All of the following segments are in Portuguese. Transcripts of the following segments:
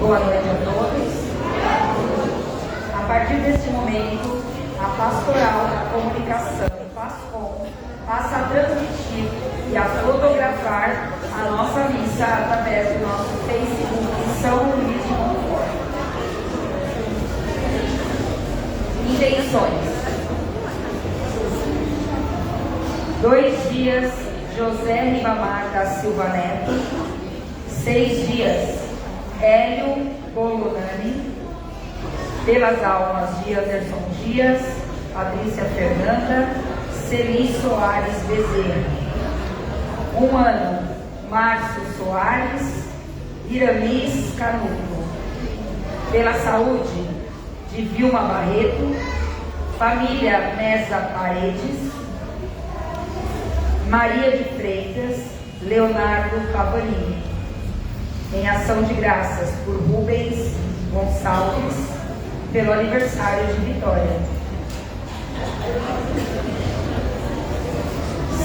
Boa noite a todos. A partir deste momento, a Pastoral da Comunicação, PASCOM, passa a transmitir e a fotografar a nossa missa através do nosso Facebook São Luís de Montfort. Intenções. 2 dias, José Ribamar da Silva Neto. 6 dias, Hélio Bolonani. Pelas almas de Anderson Dias, Patrícia Fernanda, Celi Soares Bezerra. 1 ano, Márcio Soares, Iramis Canuto. Pela saúde de Vilma Barreto, família Mesa Paredes, Maria de Freitas, Leonardo Cavalini. Em ação de graças por Rubens Gonçalves, pelo aniversário de Vitória.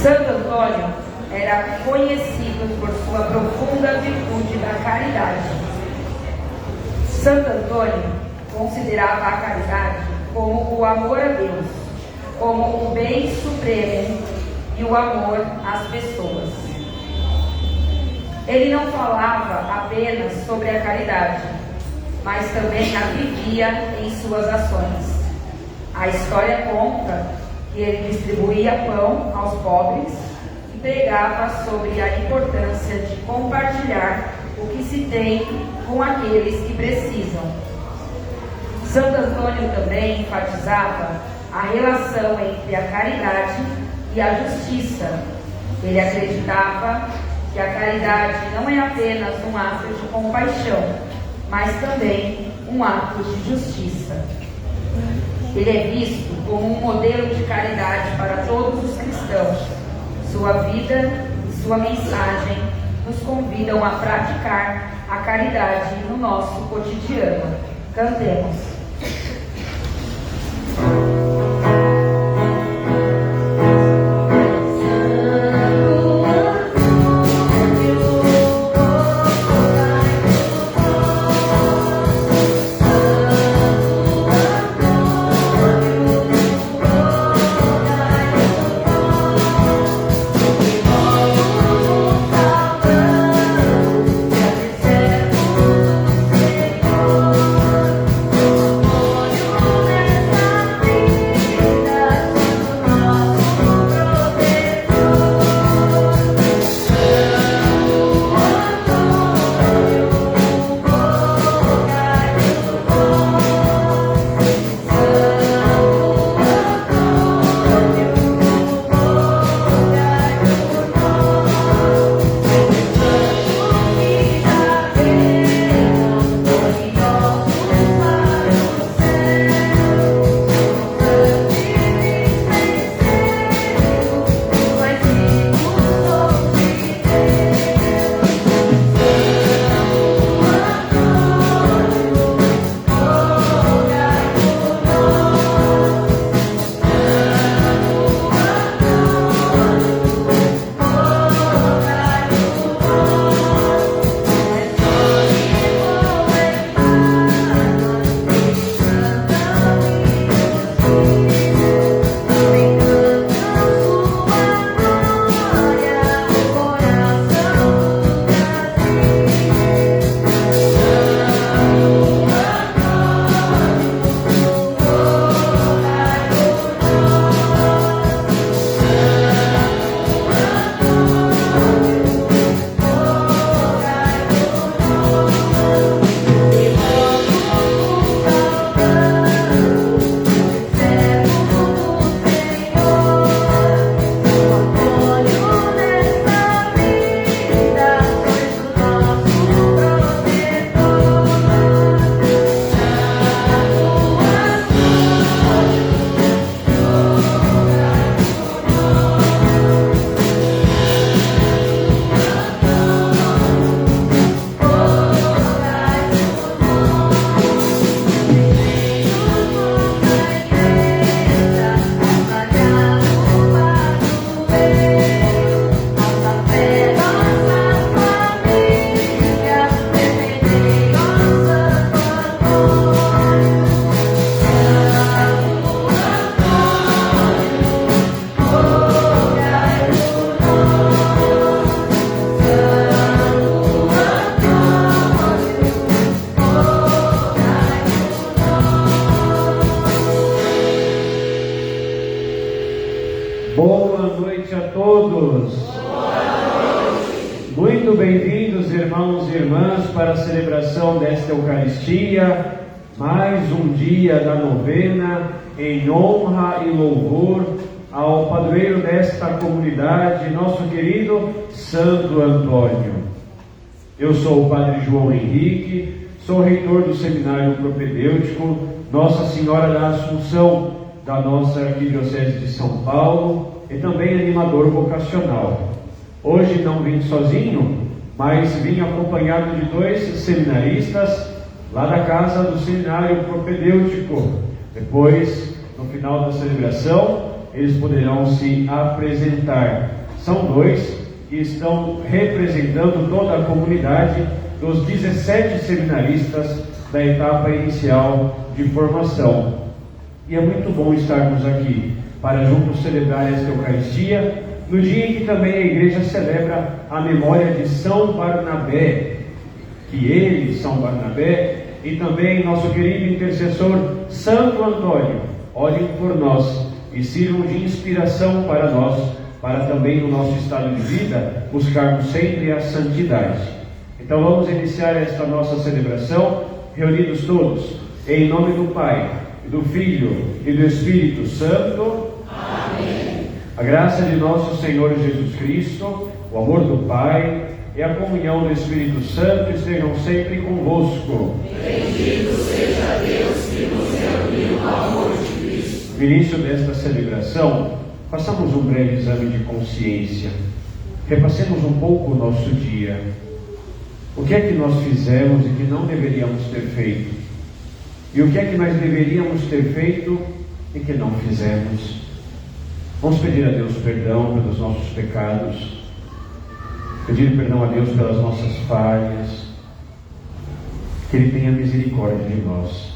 Santo Antônio era conhecido por sua profunda virtude da caridade. Santo Antônio considerava a caridade como o amor a Deus, como o bem supremo e o amor às pessoas. Ele não falava apenas sobre a caridade, mas também a vivia em suas ações. A história conta que ele distribuía pão aos pobres e pregava sobre a importância de compartilhar o que se tem com aqueles que precisam. Santo Antônio também enfatizava a relação entre a caridade e a justiça. Ele acreditava que a caridade não é apenas um ato de compaixão, mas também um ato de justiça. Ele é visto como um modelo de caridade para todos os cristãos. Sua vida e sua mensagem nos convidam a praticar a caridade no nosso cotidiano. Cantemos. irmãos e irmãs, para a celebração desta Eucaristia, mais um dia da novena, em honra e louvor ao padroeiro desta comunidade, nosso querido Santo Antônio. Eu sou o Padre João Henrique, sou reitor do Seminário Propedêutico Nossa Senhora da Assunção, da nossa Arquidiocese de São Paulo, e também animador vocacional. Hoje não vim sozinho, mas vim acompanhado de 2 seminaristas lá da casa do Seminário Propedêutico. Depois, no final da celebração, eles poderão se apresentar. São 2 que estão representando toda a comunidade dos 17 seminaristas da etapa inicial de formação. E é muito bom estarmos aqui para juntos celebrar esta Eucaristia, no dia em que também a Igreja celebra a memória de São Barnabé, que ele, São Barnabé, e também nosso querido intercessor Santo Antônio, olhem por nós e sirvam de inspiração para nós, para também no nosso estado de vida buscarmos sempre a santidade. Então vamos iniciar esta nossa celebração, reunidos todos, em nome do Pai, do Filho e do Espírito Santo. Amém. A graça de nosso Senhor Jesus Cristo, o amor do Pai e a comunhão do Espírito Santo estejam sempre convosco. Bendito seja Deus que nos reuniu no amor de Cristo. No início desta celebração, façamos um breve exame de consciência. Repassemos um pouco o nosso dia. O que é que nós fizemos e que não deveríamos ter feito? E o que é que nós deveríamos ter feito e que não fizemos? Vamos pedir a Deus perdão pelos nossos pecados, pedir perdão a Deus pelas nossas falhas, que Ele tenha misericórdia de nós.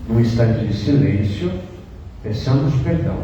Num instante de silêncio, peçamos perdão.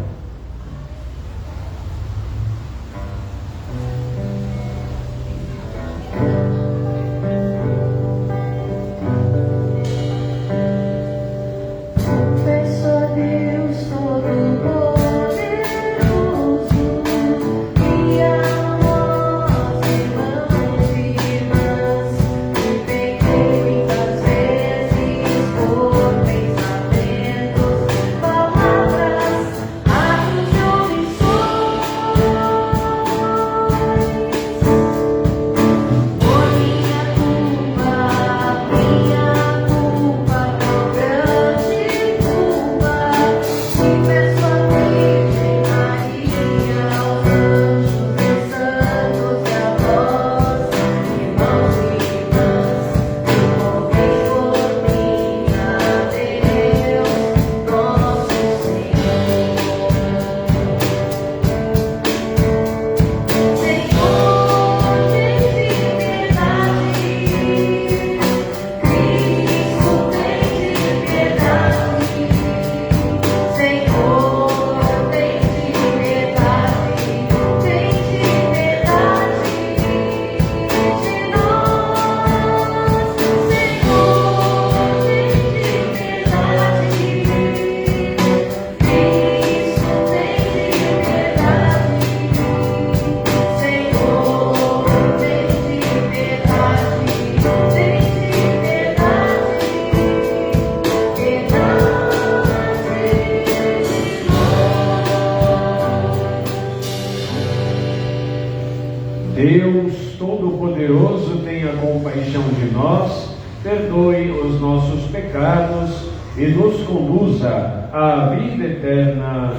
Deus Todo-Poderoso tenha compaixão de nós, perdoe os nossos pecados e nos conduza à vida eterna.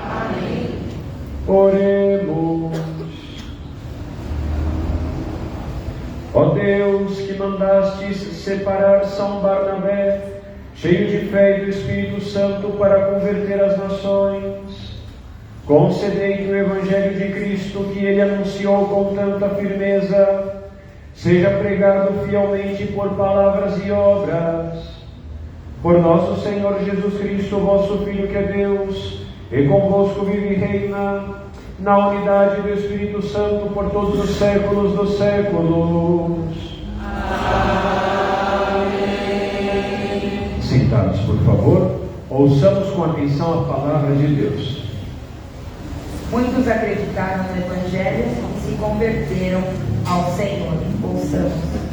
Amém. Oremos. Ó Deus, que mandastes separar São Barnabé, cheio de fé e do Espírito Santo, para converter as nações, concedei que o Evangelho de Cristo, que ele anunciou com tanta firmeza, seja pregado fielmente por palavras e obras. Por nosso Senhor Jesus Cristo, vosso Filho, que é Deus, e convosco vive e reina, na unidade do Espírito Santo, por todos os séculos dos séculos. Amém. Sentados, por favor, ouçamos com atenção a palavra de Deus. Muitos acreditaram no Evangelho e se converteram ao Senhor. Ouçamos.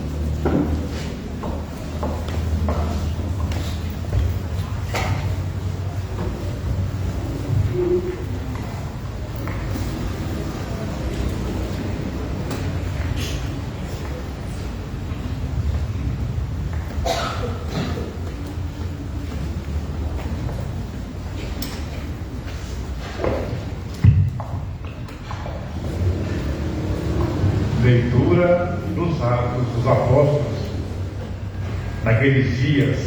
Naqueles dias,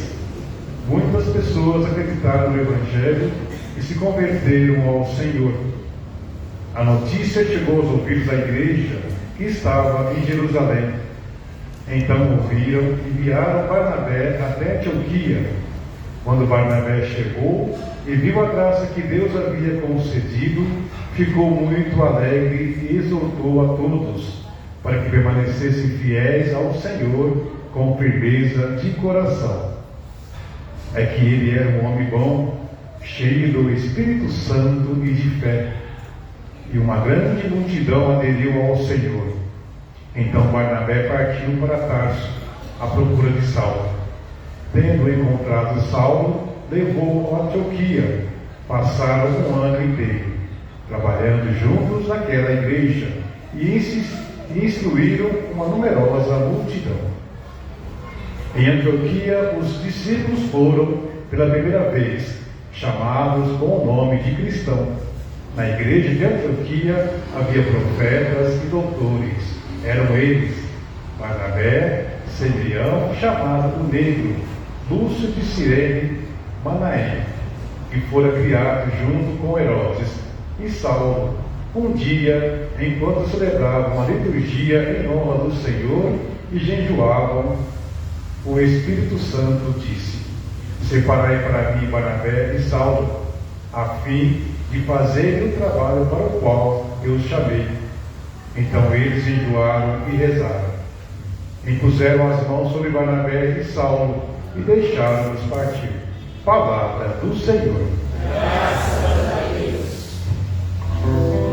muitas pessoas acreditaram no Evangelho e se converteram ao Senhor. A notícia chegou aos ouvidos da igreja que estava em Jerusalém. Então ouviram e enviaram Barnabé até Antioquia. Quando Barnabé chegou e viu a graça que Deus havia concedido, ficou muito alegre e exortou a todos para que permanecessem fiéis ao Senhor com firmeza de coração. É que ele era um homem bom, cheio do Espírito Santo e de fé, e uma grande multidão aderiu ao Senhor. Então Barnabé partiu para Tarso, à procura de Saulo. Tendo encontrado Saulo, levou-o a Antioquia. Passaram um ano inteiro, trabalhando juntos naquela igreja, e instruíram uma numerosa multidão. Em Antioquia, os discípulos foram, pela primeira vez, chamados com o nome de cristão. Na igreja de Antioquia havia profetas e doutores. Eram eles Barnabé, Simeão, chamado o Negro, Lúcio de Cirene, Manaém, que fora criado junto com Herodes, e Saulo. Um dia, enquanto celebravam a liturgia em honra do Senhor e jejuavam, o Espírito Santo disse: Separai para mim Barnabé e Saulo, a fim de fazerem o trabalho para o qual eu os chamei. Então eles jejuaram e rezaram. Impuseram as mãos sobre Barnabé e Saulo e deixaram-os partir. Palavra do Senhor. Graças a Deus. Salvador.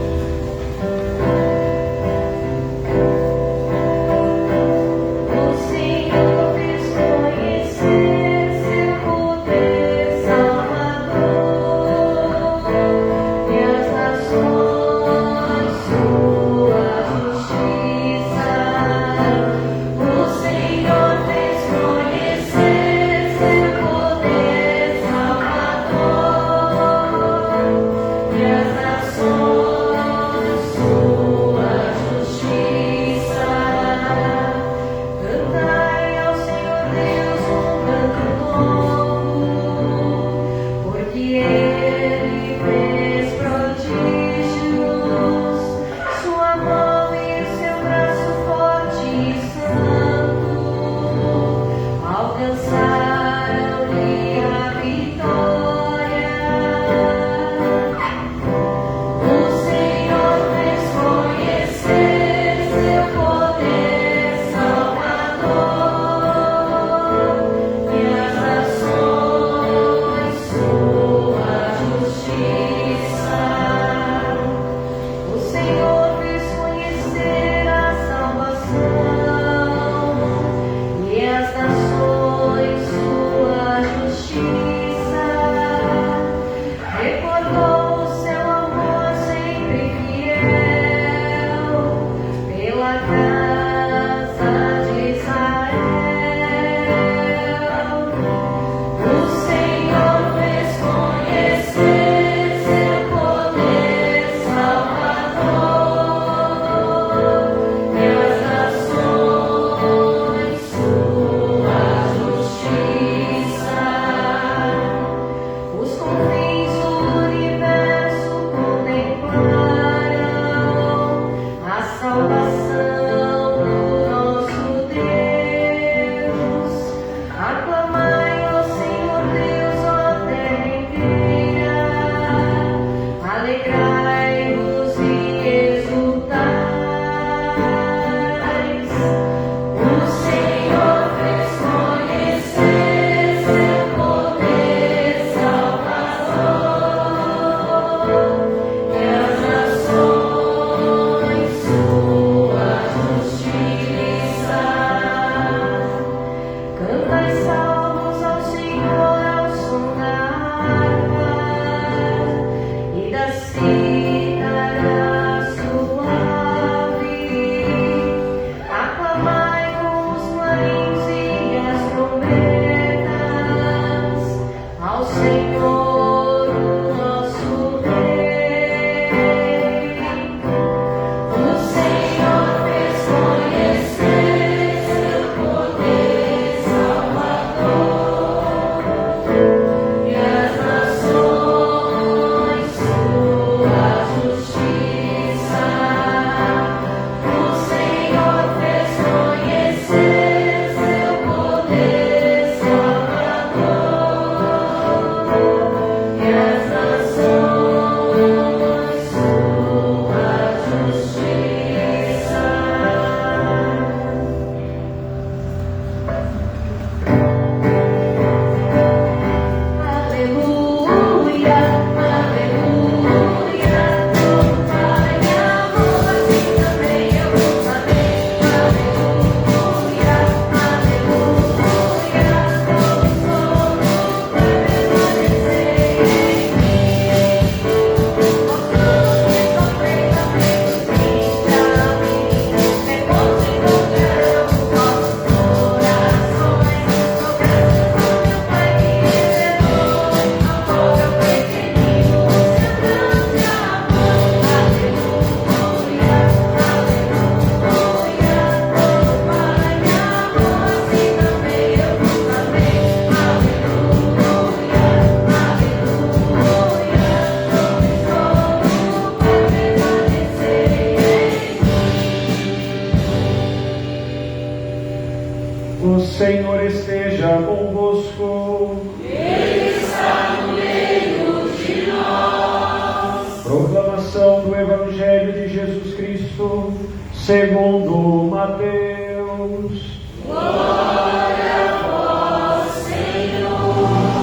O Senhor esteja convosco. Ele está no meio de nós. Proclamação do Evangelho de Jesus Cristo, segundo Mateus. Glória a vós, Senhor.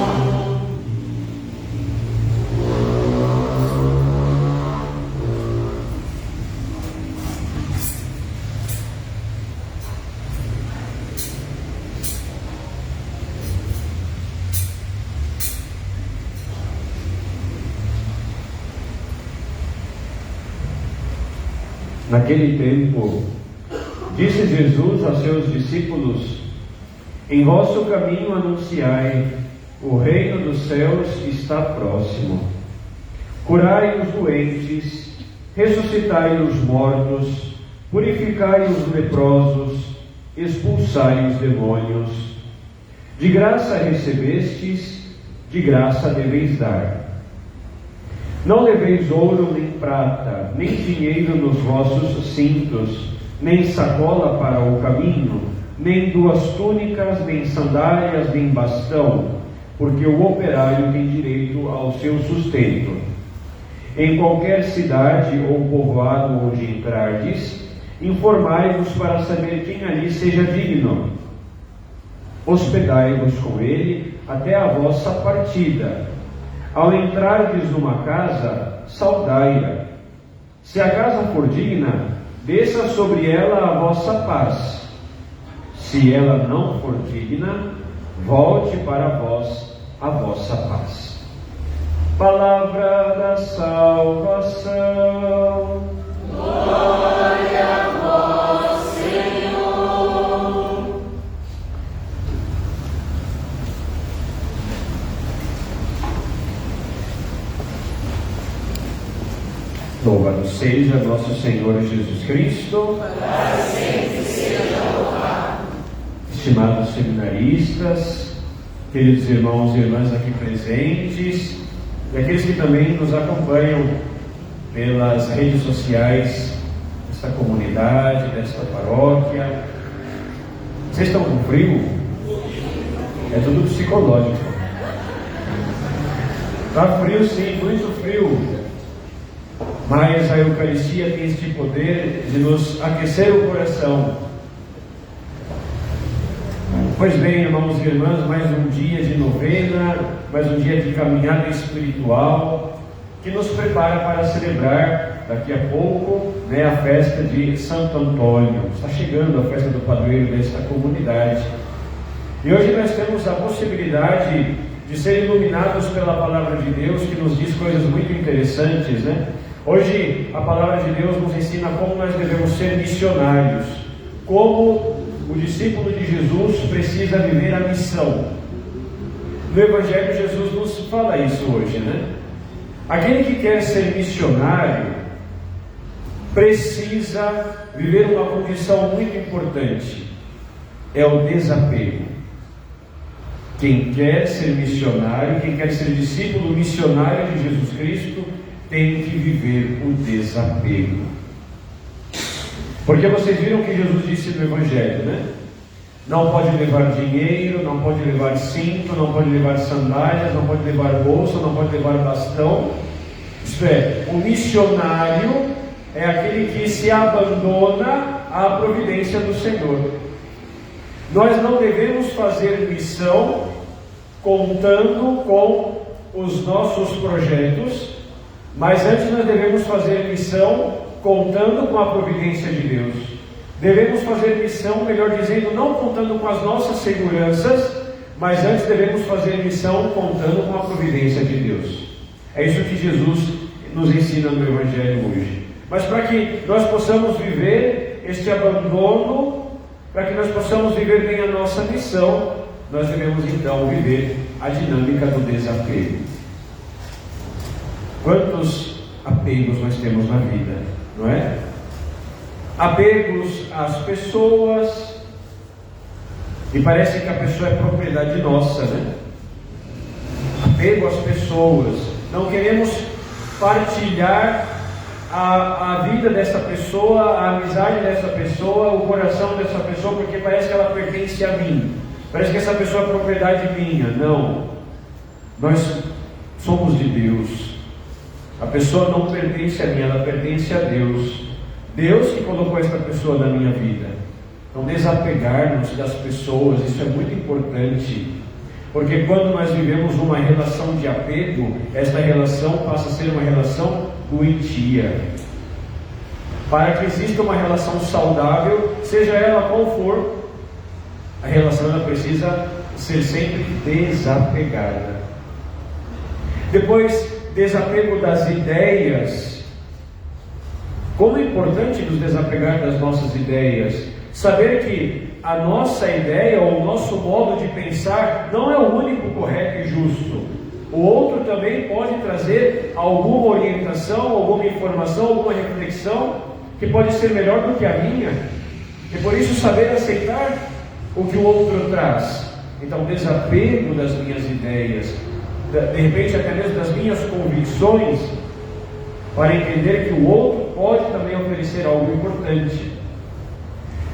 Naquele tempo, disse Jesus a seus discípulos: em vosso caminho anunciai, o reino dos céus está próximo. Curai os doentes, ressuscitai os mortos, purificai os leprosos, expulsai os demônios. De graça recebestes, de graça deveis dar. Não leveis ouro nem prata, nem dinheiro nos vossos cintos, nem sacola para o caminho, nem 2 túnicas, nem sandálias, nem bastão, porque o operário tem direito ao seu sustento. Em qualquer cidade ou povoado onde entrardes, informai-vos para saber quem ali seja digno. Hospedai-vos com ele até a vossa partida. Ao entrardes numa casa, saudai-a. Se a casa for digna, desça sobre ela a vossa paz. Se ela não for digna, volte para vós a vossa paz. Palavra da salvação. Glória a vós, Senhor. Louvado seja nosso Senhor Jesus Cristo. Para sempre seja louvado. Estimados seminaristas, queridos irmãos e irmãs aqui presentes, e aqueles que também nos acompanham pelas redes sociais desta comunidade, desta paróquia. Vocês estão com frio? É tudo psicológico. Está frio sim, muito frio. Mas a Eucaristia tem este poder de nos aquecer o coração. Pois bem, irmãos e irmãs, mais um dia de novena, mais um dia de caminhada espiritual, que nos prepara para celebrar daqui a pouco, a festa de Santo Antônio. Está chegando a festa do padroeiro desta comunidade. E hoje nós temos a possibilidade de ser iluminados pela palavra de Deus, que nos diz coisas muito interessantes, Hoje a palavra de Deus nos ensina como nós devemos ser missionários, como o discípulo de Jesus precisa viver a missão. No Evangelho Jesus nos fala isso hoje, Aquele que quer ser missionário precisa viver uma condição muito importante, é o desapego. Quem quer ser missionário, quem quer ser discípulo missionário de Jesus Cristo, tem que viver o desapego. Porque vocês viram que Jesus disse no Evangelho, Não pode levar dinheiro, não pode levar cinto, não pode levar sandálias, não pode levar bolsa, não pode levar bastão. Isto é, o missionário é aquele que se abandona à providência do Senhor. Nós não devemos fazer missão contando com os nossos projetos, mas antes nós devemos fazer missão contando com a providência de Deus. Devemos fazer missão, melhor dizendo, não contando com as nossas seguranças, mas antes devemos fazer missão contando com a providência de Deus. É isso que Jesus nos ensina no Evangelho hoje. Mas para que nós possamos viver este abandono, para que nós possamos viver bem a nossa missão, nós devemos então viver a dinâmica do desapego. Quantos apegos nós temos na vida, não é? Apegos às pessoas, e parece que a pessoa é propriedade nossa, Apego às pessoas, não queremos partilhar a vida dessa pessoa, a amizade dessa pessoa, o coração dessa pessoa, porque parece que ela pertence a mim. Parece que essa pessoa é propriedade minha. Não. Nós somos de Deus. A pessoa não pertence a mim, ela pertence a Deus. Deus que colocou essa pessoa na minha vida. Então, desapegar-nos das pessoas, isso é muito importante. Porque quando nós vivemos uma relação de apego, esta relação passa a ser uma relação doentia. Para que exista uma relação saudável, seja ela qual for, a relação ela precisa ser sempre desapegada. Depois, desapego das ideias. Como é importante nos desapegar das nossas ideias. Saber que a nossa ideia ou o nosso modo de pensar não é o único correto e justo. O outro também pode trazer alguma orientação, alguma informação, alguma reflexão que pode ser melhor do que a minha. E por isso saber aceitar o que o outro traz. Então, desapego das minhas ideias, de repente até mesmo das minhas convicções, para entender que o outro pode também oferecer algo importante.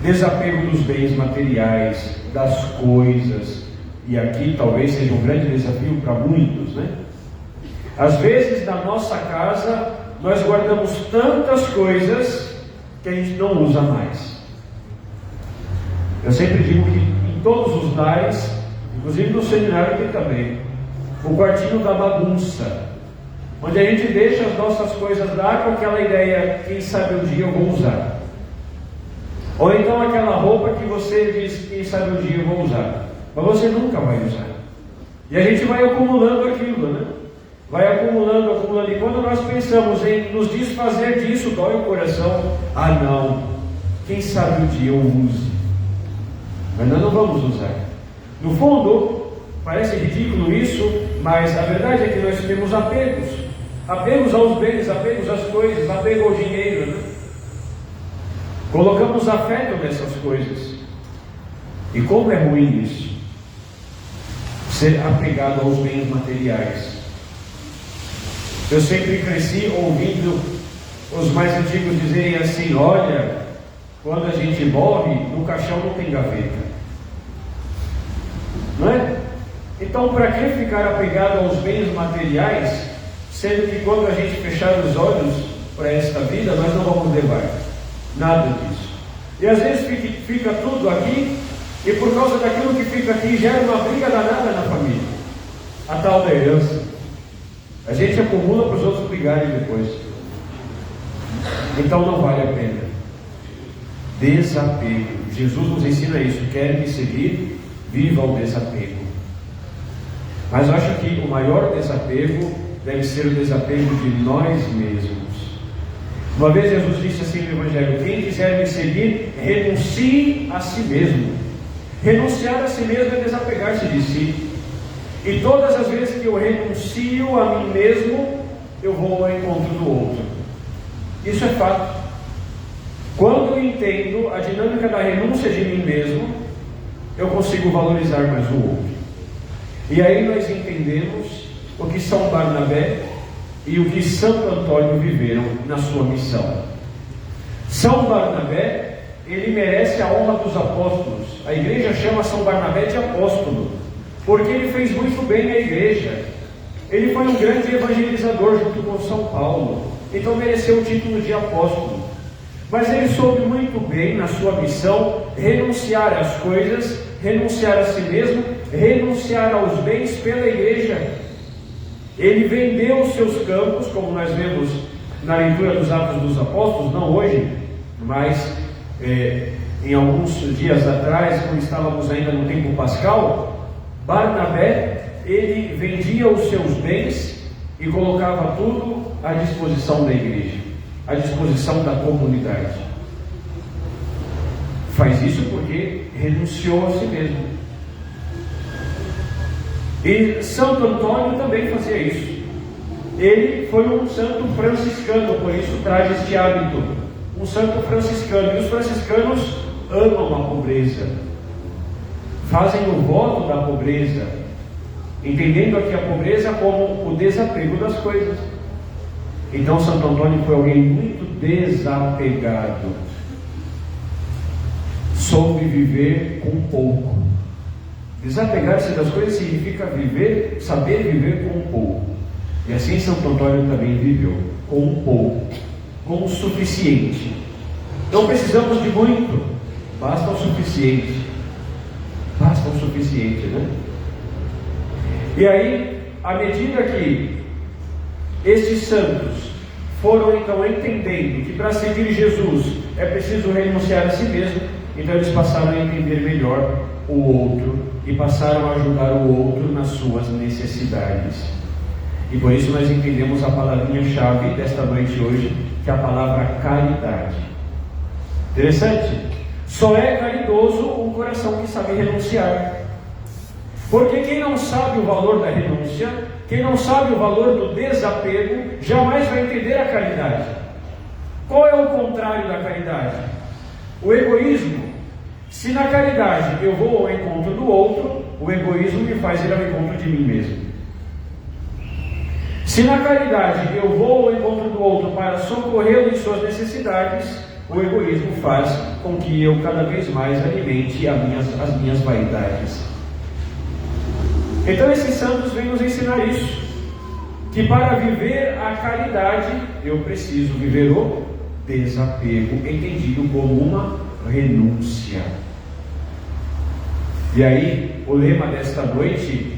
Desapego dos bens materiais, das coisas, e aqui talvez seja um grande desafio para muitos, né? Às vezes na nossa casa nós guardamos tantas coisas que a gente não usa mais. Eu sempre digo que em todos os lares, inclusive no seminário aqui também, o quartinho da bagunça, onde a gente deixa as nossas coisas lá com aquela ideia, quem sabe um dia eu vou usar. Ou então aquela roupa que você diz, quem sabe um dia eu vou usar, mas você nunca vai usar. E a gente vai acumulando aquilo, né? Vai acumulando. E quando nós pensamos em nos desfazer disso, dói o coração. Ah não, quem sabe um dia eu use. Mas nós não vamos usar. No fundo, parece ridículo isso, mas a verdade é que nós temos apegos. Apegos aos bens, apegos às coisas, apego ao dinheiro, né? Colocamos afeto nessas coisas. E como é ruim isso? Ser apegado aos bens materiais. Eu sempre cresci ouvindo os mais antigos dizerem assim: olha, quando a gente morre, no caixão não tem gaveta. Não é? Então, para que ficar apegado aos bens materiais, sendo que quando a gente fechar os olhos para esta vida, nós não vamos levar nada disso. E às vezes fica tudo aqui, e por causa daquilo que fica aqui, gera uma briga danada na família. A tal da herança. A gente acumula para os outros brigarem depois. Então não vale a pena. Desapego. Jesus nos ensina isso. Quer me seguir? Viva o desapego. Mas eu acho que o maior desapego deve ser o desapego de nós mesmos. Uma vez Jesus disse assim no Evangelho: quem quiser me seguir, renuncie a si mesmo. Renunciar a si mesmo é desapegar-se de si. E todas as vezes que eu renuncio a mim mesmo, eu vou ao encontro do outro. Isso é fato. Quando eu entendo a dinâmica da renúncia de mim mesmo, eu consigo valorizar mais o outro. E aí nós entendemos o que São Barnabé e o que Santo Antônio viveram na sua missão. São Barnabé, ele merece a honra dos apóstolos. A igreja chama São Barnabé de apóstolo, porque ele fez muito bem à igreja. Ele foi um grande evangelizador junto com São Paulo, então mereceu o título de apóstolo. Mas ele soube muito bem na sua missão renunciar às coisas, renunciar a si mesmo, renunciar aos bens pela igreja. Ele vendeu os seus campos, como nós vemos na leitura dos Atos dos Apóstolos, não hoje, mas em alguns dias atrás, quando estávamos ainda no tempo pascal, Barnabé, ele vendia os seus bens e colocava tudo à disposição da igreja, à disposição da comunidade. Faz isso porque renunciou a si mesmo. E Santo Antônio também fazia isso. Ele foi um santo franciscano, por isso traz este hábito. Um santo franciscano. E os franciscanos amam a pobreza. Fazem o voto da pobreza, entendendo aqui a pobreza como o desapego das coisas. Então Santo Antônio foi alguém muito desapegado, soube viver com pouco. Desapegar-se das coisas significa viver, saber viver com pouco. E assim Santo Antônio também viveu, com pouco, com o suficiente. Não precisamos de muito, basta o suficiente. Basta o suficiente, né? E aí, à medida que estes santos foram então entendendo que para seguir Jesus é preciso renunciar a si mesmo, então eles passaram a entender melhor o outro e passaram a ajudar o outro nas suas necessidades. E por isso nós entendemos a palavrinha-chave desta noite hoje, que é a palavra caridade. Interessante? Só é caridoso um coração que sabe renunciar. Porque quem não sabe o valor da renúncia, quem não sabe o valor do desapego, jamais vai entender a caridade. Qual é o contrário da caridade? O egoísmo. Se na caridade eu vou ao encontro do outro, o egoísmo me faz ir ao encontro de mim mesmo. Se na caridade eu vou ao encontro do outro para socorrê-lo em suas necessidades, o egoísmo faz com que eu cada vez mais alimente as minhas vaidades. Então esses santos vêm nos ensinar isso, que para viver a caridade eu preciso viver o desapego, entendido como uma renúncia. E aí o lema desta noite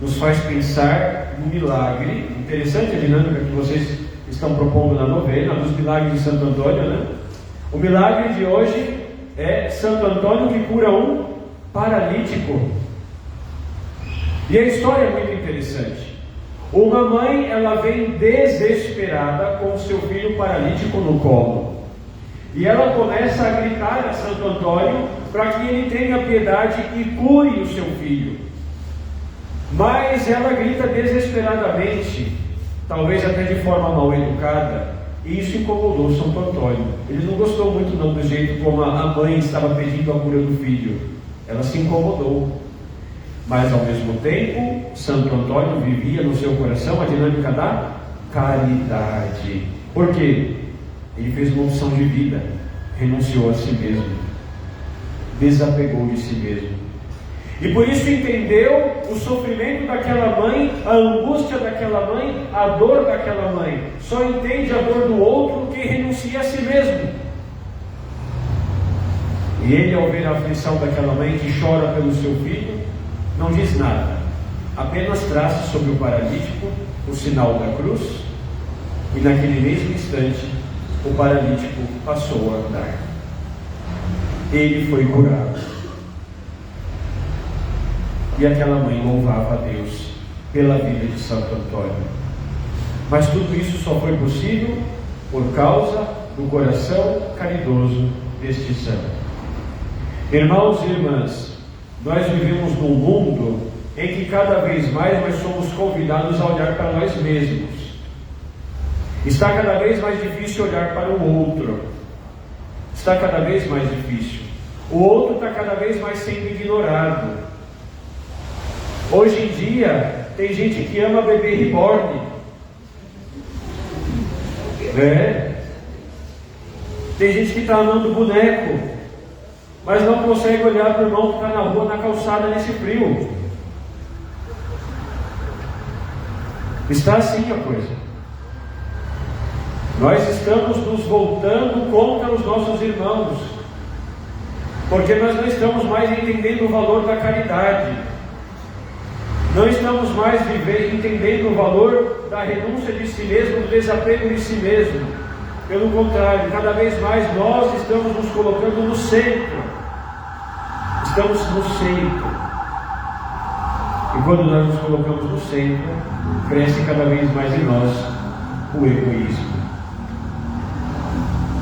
nos faz pensar no milagre. Interessante a dinâmica que vocês estão propondo na novena, dos milagres de Santo Antônio, né? O milagre de hoje é Santo Antônio que cura um paralítico. E a história é muito interessante. Uma mãe, ela vem desesperada com o seu filho paralítico no colo. E ela começa a gritar a Santo Antônio para que ele tenha piedade e cure o seu filho. Mas ela grita desesperadamente, talvez até de forma mal educada, e isso incomodou Santo Antônio. Ele não gostou muito não do jeito como a mãe estava pedindo a cura do filho. Ela se incomodou. Mas ao mesmo tempo, Santo Antônio vivia no seu coração a dinâmica da caridade. Por quê? Ele fez uma opção de vida, renunciou a si mesmo, desapegou de si mesmo. E por isso entendeu o sofrimento daquela mãe, a angústia daquela mãe, a dor daquela mãe. Só entende a dor do outro quem renuncia a si mesmo. E ele, ao ver a aflição daquela mãe que chora pelo seu filho, não diz nada, apenas traça sobre o paralítico o sinal da cruz, e naquele mesmo instante o paralítico passou a andar. Ele foi curado. E aquela mãe louvava a Deus pela vida de Santo Antônio. Mas tudo isso só foi possível por causa do coração caridoso deste santo. Irmãos e irmãs, nós vivemos num mundo em que cada vez mais nós somos convidados a olhar para nós mesmos. Está cada vez mais difícil olhar para o outro. Está cada vez mais difícil. O outro está cada vez mais sendo ignorado. Hoje em dia, tem gente que ama bebê reborn. Tem gente que está amando boneco, mas não consegue olhar para o irmão que está na rua, na calçada, nesse frio. Está assim a coisa. Nós estamos nos voltando contra os nossos irmãos, porque nós não estamos mais entendendo o valor da caridade, não estamos mais entendendo o valor da renúncia de si mesmo, do desapego de si mesmo. Pelo contrário, cada vez mais nós estamos nos colocando no centro. Estamos no centro. E quando nós nos colocamos no centro, cresce cada vez mais em nós o egoísmo.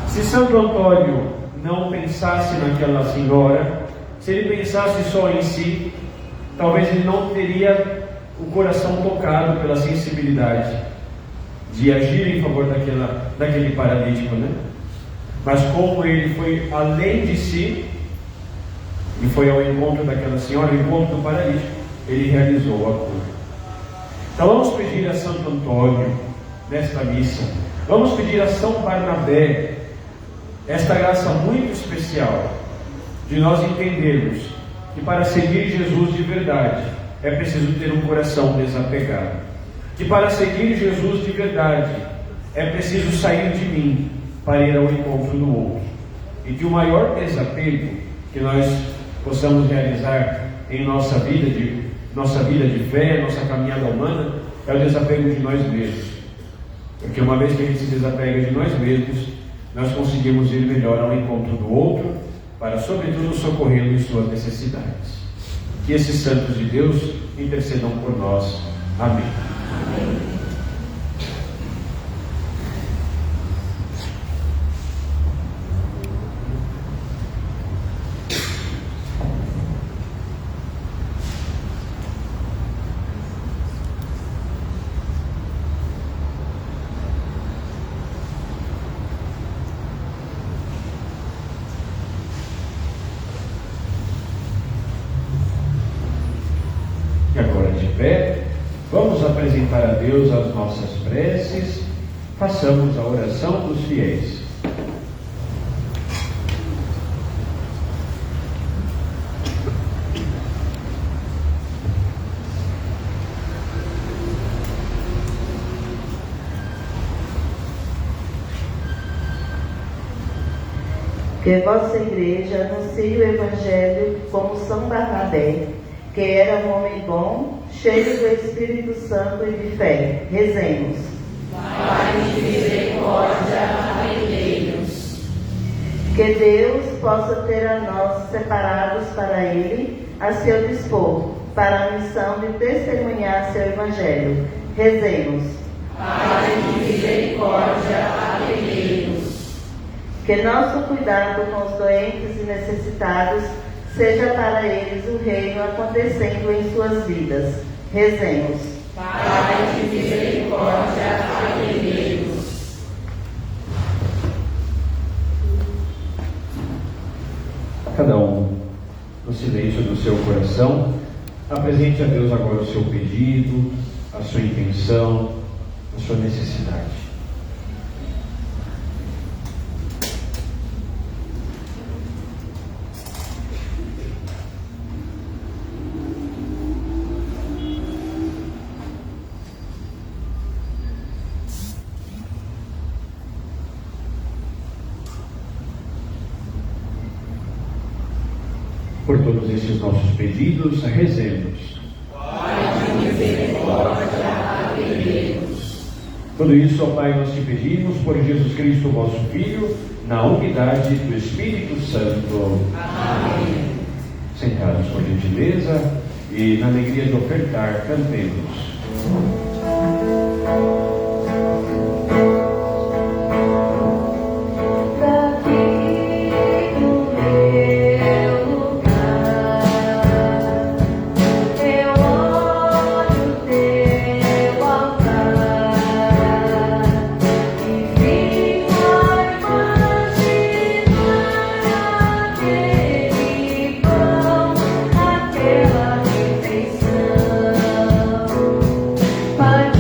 Se Santo Antônio não pensasse naquela senhora, se ele pensasse só em si, talvez ele não teria o coração tocado pela sensibilidade de agir em favor daquele paralítico, né? Mas como ele foi além de si e foi ao encontro daquela senhora, ao encontro do paralítico, ele realizou a cura. Então vamos pedir a Santo Antônio, nesta missa. Vamos pedir a São Barnabé esta graça muito especial de nós entendermos que para seguir Jesus de verdade é preciso ter um coração desapegado, que para seguir Jesus de verdade é preciso sair de mim para ir ao encontro do outro, e que o maior desapego que nós possamos realizar em nossa vida de fé, nossa caminhada humana, é o desapego de nós mesmos, porque uma vez que a gente se desapega de nós mesmos, nós conseguimos ir melhor ao encontro do outro, para sobretudo socorrê-lo em suas necessidades. Que esses santos de Deus intercedam por nós. Amém. Amém. E agora de pé, vamos apresentar a Deus as nossas preces, façamos a oração dos fiéis. Que vossa Igreja anuncie o Evangelho como São Barnabé, que era um homem bom, cheio do Espírito Santo e de fé. Rezemos. Pai de misericórdia, atendei-nos. Que Deus possa ter a nós separados para Ele, a seu dispor, para a missão de testemunhar seu Evangelho. Rezemos. Pai de misericórdia, atendei-nos. Que nosso cuidado com os doentes e necessitados seja para eles o reino acontecendo em suas vidas. Rezemos. Pai de misericórdia, atendei-nos. Cada um, no silêncio do seu coração, apresente a Deus agora o seu pedido, a sua intenção, a sua necessidade. Por todos esses nossos pedidos, rezemos. Pai de misericórdia, atendei-nos. Tudo isso, ó Pai, nós te pedimos por Jesus Cristo, vosso Filho, na unidade do Espírito Santo. Amém. Sentados por gentileza e na alegria de ofertar, cantemos. Pai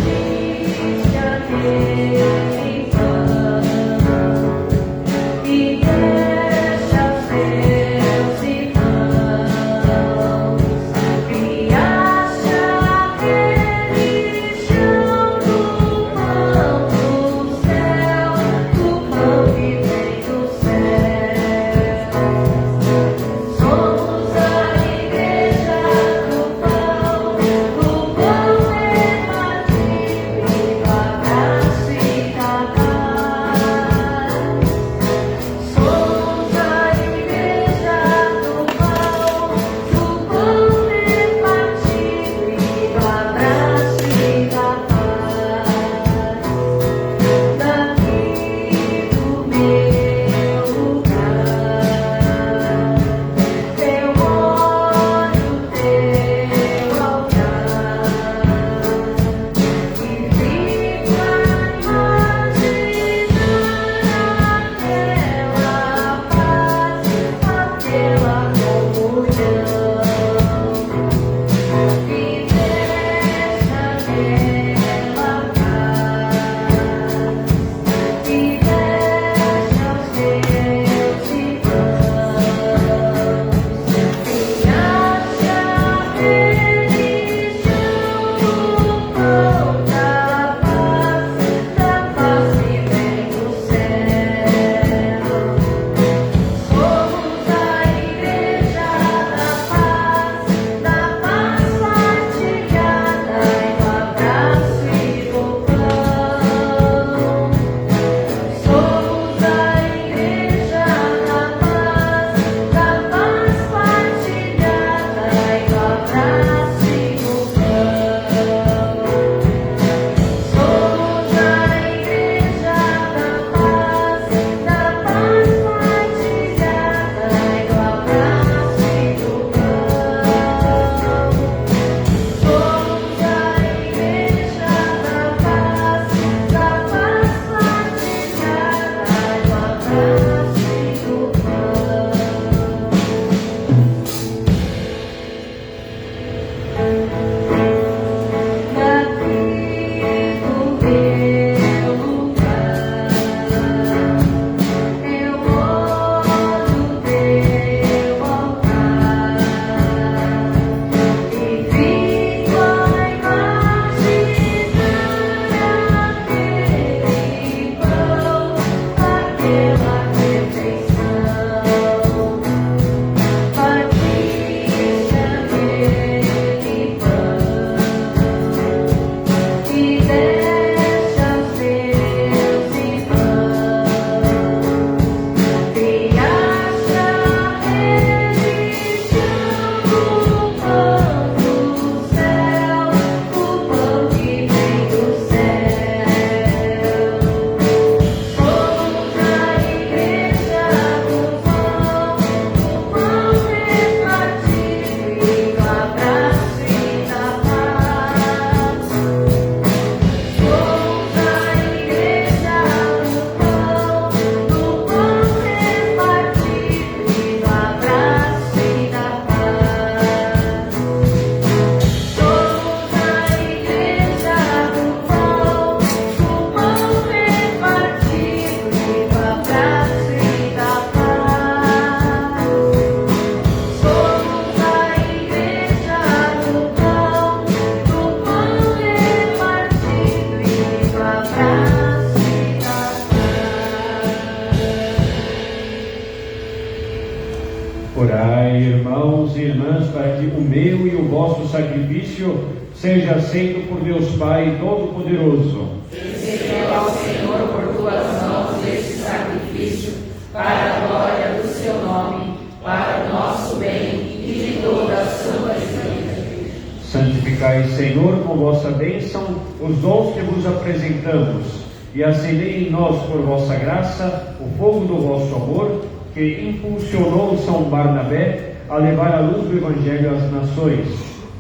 irmãos e irmãs, para que o meu e o vosso sacrifício seja aceito por Deus Pai Todo-Poderoso. Receba ao Senhor por tuas mãos este sacrifício, para a glória do seu nome, para o nosso bem e de toda a santa igreja. Santificai, Senhor, com vossa bênção, os dons que vos apresentamos, e acendei em nós, por vossa graça, o fogo do vosso amor, que impulsionou São Barnabé a levar a luz do Evangelho às nações.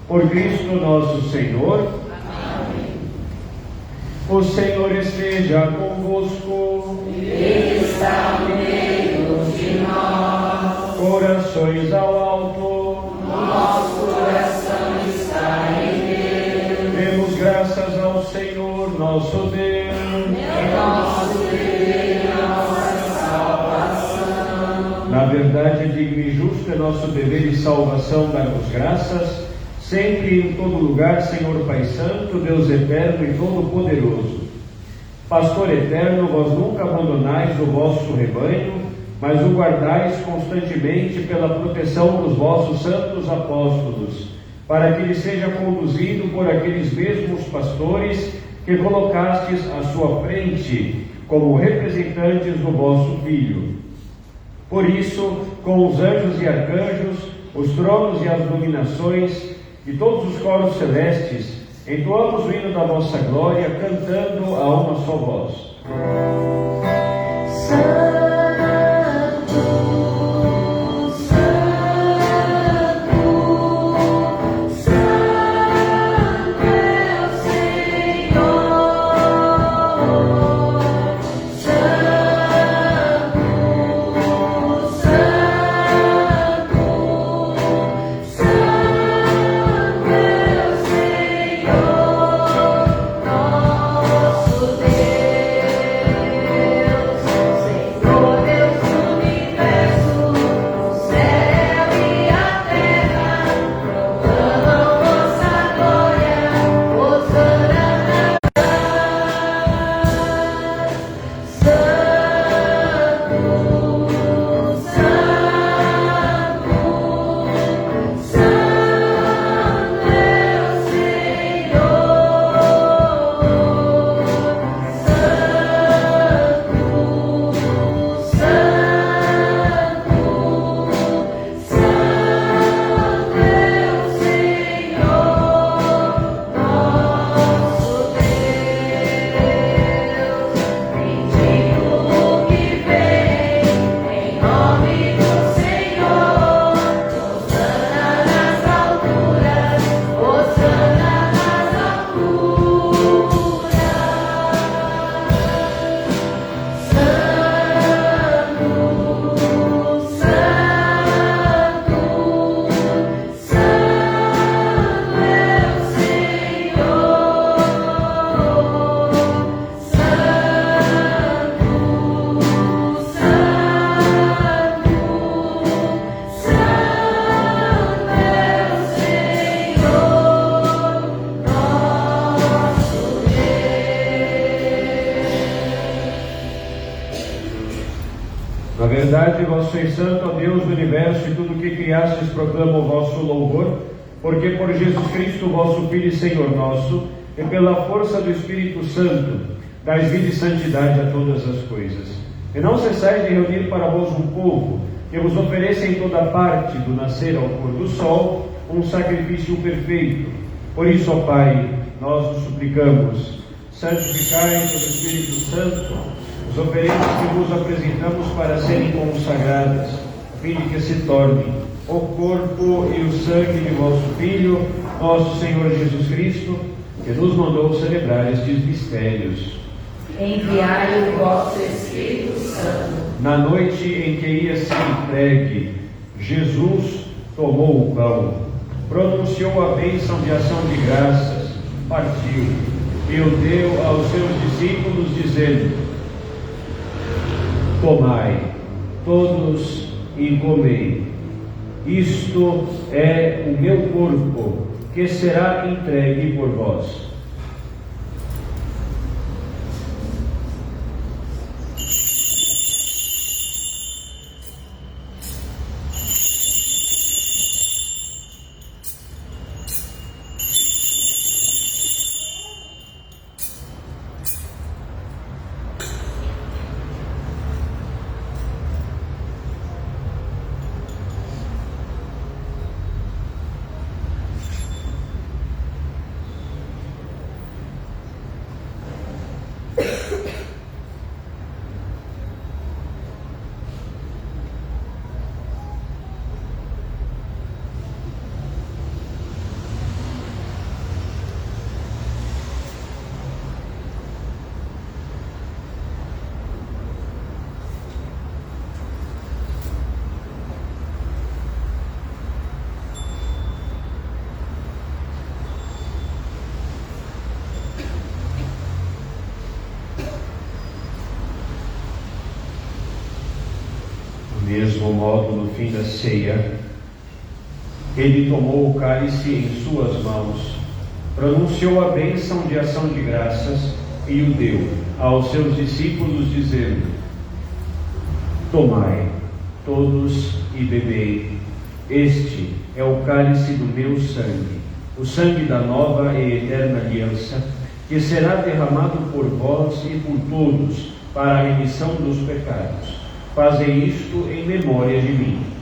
Por Cristo nosso Senhor. Amém. O Senhor esteja convosco. Ele está no meio de nós. Corações ao alto. Nosso coração está em Deus. Demos graças ao Senhor, nosso Deus. É nosso dever, nossa salvação. Na verdade, digno e justo é nosso dever e salvação dar-vos graças, sempre e em todo lugar, Senhor Pai Santo, Deus eterno e todo-poderoso. Pastor eterno, vós nunca abandonais o vosso rebanho, mas o guardais constantemente pela proteção dos vossos santos apóstolos, para que ele seja conduzido por aqueles mesmos pastores que colocastes à sua frente como representantes do vosso Filho. Por isso, com os anjos e arcanjos, os tronos e as dominações e todos os coros celestes, entoamos o hino da vossa glória, cantando a uma só voz. Na verdade, vós sois santo, ó Deus do universo, e tudo o que criastes proclama o vosso louvor, porque por Jesus Cristo, vosso Filho e Senhor nosso, e pela força do Espírito Santo, dais vida e santidade a todas as coisas. E não cessais de reunir para vós um povo, que vos ofereça em toda parte, do nascer ao pôr do sol, um sacrifício perfeito. Por isso, ó Pai, nós vos suplicamos, santificai pelo Espírito Santo as oferendas que vos apresentamos para serem consagradas, a fim de que se tornem o corpo e o sangue de vosso Filho, nosso Senhor Jesus Cristo, que nos mandou celebrar estes mistérios. Enviai o vosso Espírito Santo. Na noite em que ia ser entregue, Jesus tomou o pão, pronunciou a bênção de ação de graças, partiu e o deu aos seus discípulos, dizendo: tomai, todos, e comei. Isto é o meu corpo, que será entregue por vós. modo, no fim da ceia, ele tomou o cálice em suas mãos, pronunciou a bênção de ação de graças e o deu aos seus discípulos, dizendo: tomai todos e bebei, este é o cálice do meu sangue, o sangue da nova e eterna aliança, que será derramado por vós e por todos para a remissão dos pecados. Fazei isto em memória de mim.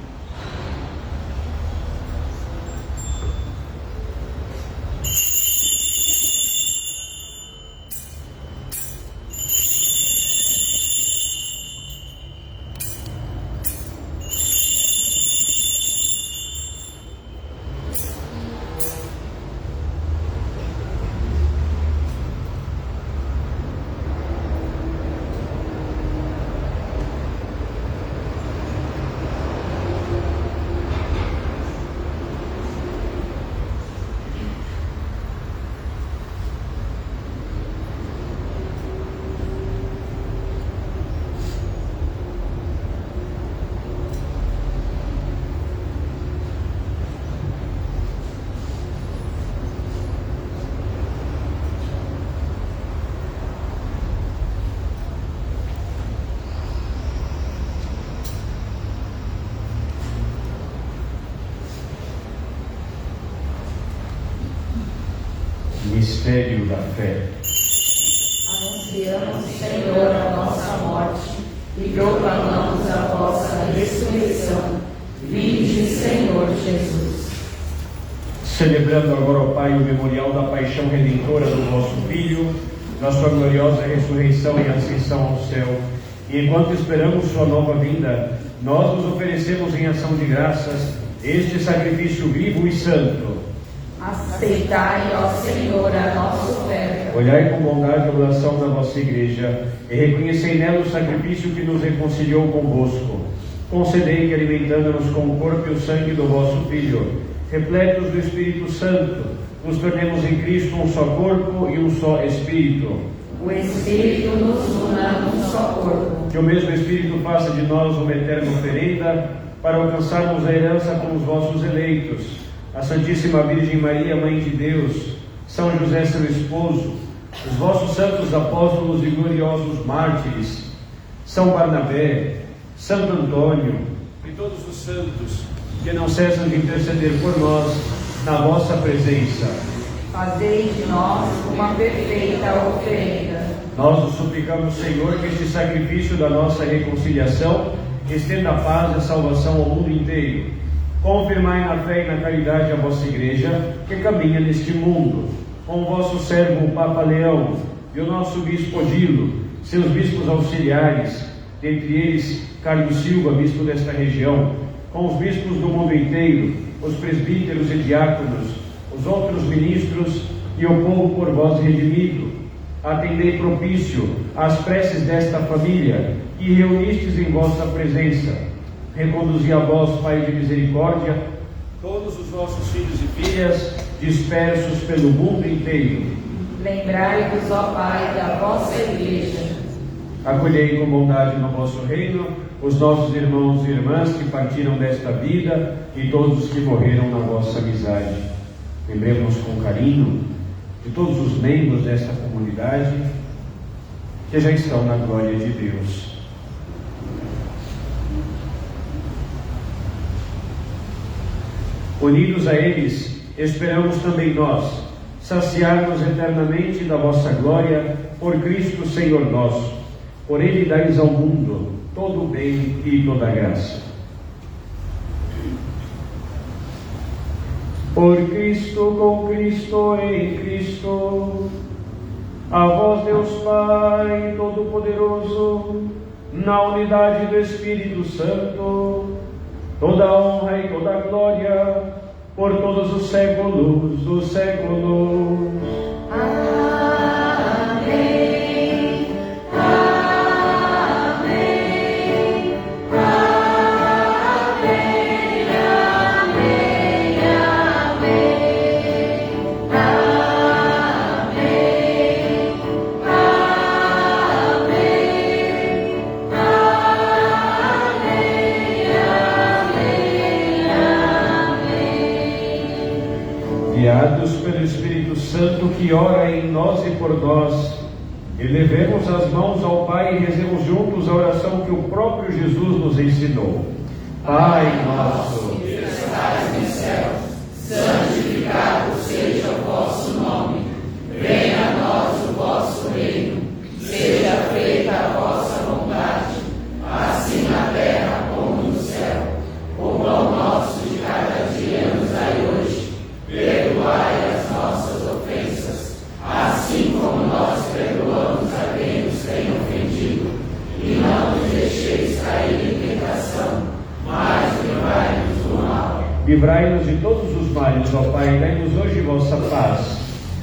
Mistério da fé. Anunciamos, Senhor, a nossa morte e proclamamos a vossa ressurreição. Vinde, Senhor Jesus. Celebrando agora, ó Pai, o memorial da paixão redentora do vosso Filho, na sua gloriosa ressurreição e ascensão ao céu, e enquanto esperamos sua nova vinda, nós nos oferecemos em ação de graças este sacrifício vivo e santo. Aceitai, ó Senhor, a nossa oferta. Olhai com bondade a oração da vossa Igreja e reconhecei nela o sacrifício que nos reconciliou convosco. Concedei que, alimentando-nos com o corpo e o sangue do vosso Filho, repletos do Espírito Santo, nos tornemos em Cristo um só corpo e um só Espírito. O Espírito nos una num só corpo. Que o mesmo Espírito faça de nós uma eterna oferenda para alcançarmos a herança com os vossos eleitos, a Santíssima Virgem Maria, Mãe de Deus, São José, seu esposo, os vossos santos apóstolos e gloriosos mártires, São Barnabé, Santo Antônio e todos os santos que não cessam de interceder por nós na vossa presença. Fazei de nós uma perfeita oferenda. Nós os suplicamos, Senhor, que este sacrifício da nossa reconciliação estenda a paz e a salvação ao mundo inteiro. Confirmai na fé e na caridade a vossa Igreja, que caminha neste mundo, com o vosso servo o Papa Leão e o nosso Bispo Odilo, seus bispos auxiliares, dentre eles Carlos Silva, bispo desta região, com os bispos do mundo inteiro, os presbíteros e diáconos, os outros ministros e o povo por vós redimido. Atendei propício às preces desta família e reunistes em vossa presença. Reconduzi a vós, Pai de misericórdia, todos os vossos filhos e filhas dispersos pelo mundo inteiro. Lembrai-vos, ó Pai, da vossa Igreja. Acolhei com bondade no vosso reino os nossos irmãos e irmãs que partiram desta vida e todos os que morreram na vossa amizade. Lembremos com carinho de todos os membros desta comunidade que já estão na glória de Deus. Unidos a eles, esperamos também nós saciar-nos eternamente da vossa glória por Cristo Senhor nosso. Por Ele dais ao mundo todo o bem e toda a graça. Por Cristo, com Cristo, em Cristo, a vós, Deus Pai Todo-Poderoso, na unidade do Espírito Santo, toda a honra e toda a glória, por todos os séculos dos séculos. Amém. guiados pelo Espírito Santo que ora em nós e por nós, elevemos as mãos ao Pai e rezemos juntos a oração que o próprio Jesus nos ensinou. Pai nosso, que estais no céu, santificado seja o vosso nome. Venha a nós o vosso reino. Seja feita a vossa vontade, assim na terra como no céu. O pão nosso de cada dia nos dai hoje. Perdoai as nossas ofensas, assim como nós perdoamos a quem nos tem ofendido. E não nos deixeis cair em tentação, mas livrai-nos do mal. livrai-nos de todos os males, ó Pai, e dai-nos hoje vossa paz.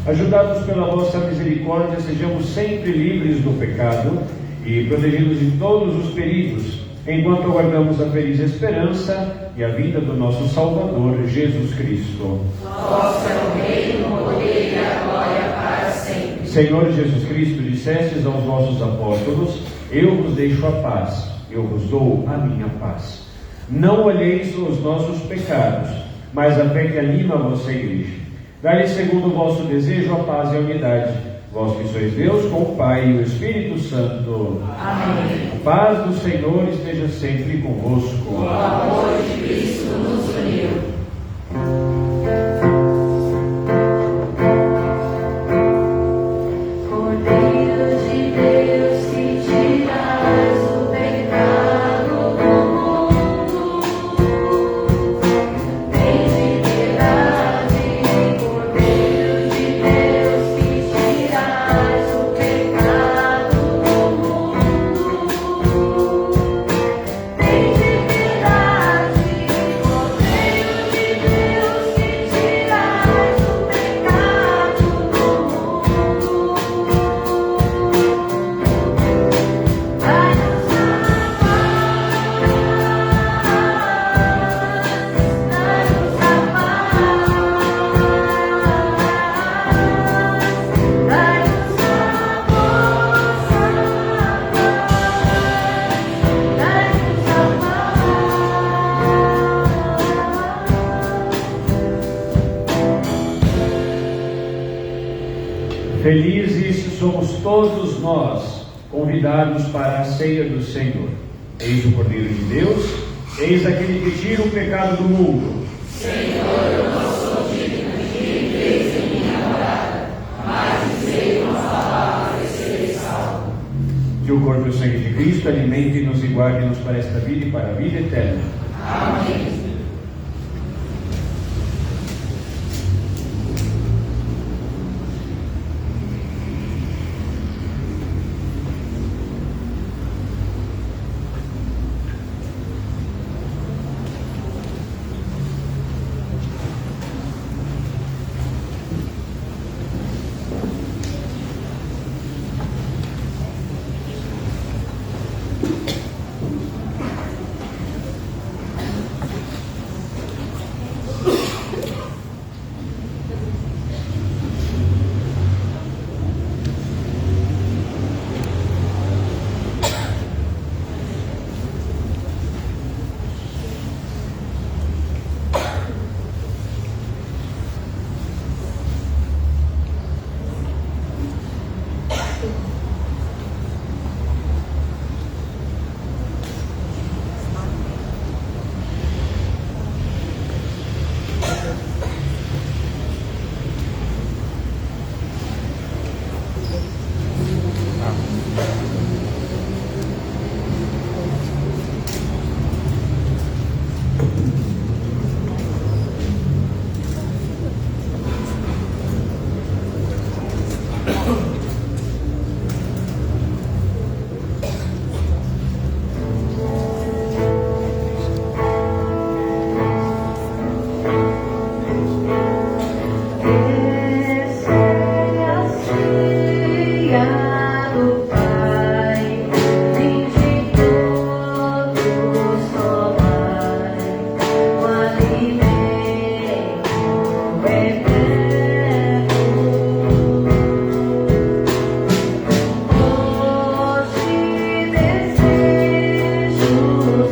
Ajudados pela vossa misericórdia, sejamos sempre livres do pecado e protegidos de todos os perigos, enquanto aguardamos a feliz esperança e a vinda do nosso Salvador, Jesus Cristo. Vosso é o reino, o poder e a glória para sempre. Senhor Jesus Cristo, dissestes aos vossos apóstolos: eu vos deixo a paz, eu vos dou a minha paz. Não olheis os nossos pecados, mas a fé que anima a vossa igreja. Dai-lhe segundo o vosso desejo a paz e a unidade, vós que sois Deus com o Pai e o Espírito Santo. Amém. A paz do Senhor esteja sempre convosco. O amor de Cristo nos uniu. Felizes somos todos nós, convidados para a ceia do Senhor. Eis o Cordeiro de Deus, eis aquele que tira o pecado do mundo. Senhor, eu não sou digno de que entreis em minha morada, mas dizei uma palavra e serei salvo. Que o corpo e o sangue de Cristo alimentem-nos e guardem-nos para esta vida e para a vida eterna. Amém.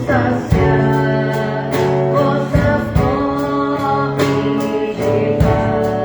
Saciar vossa fome de paz.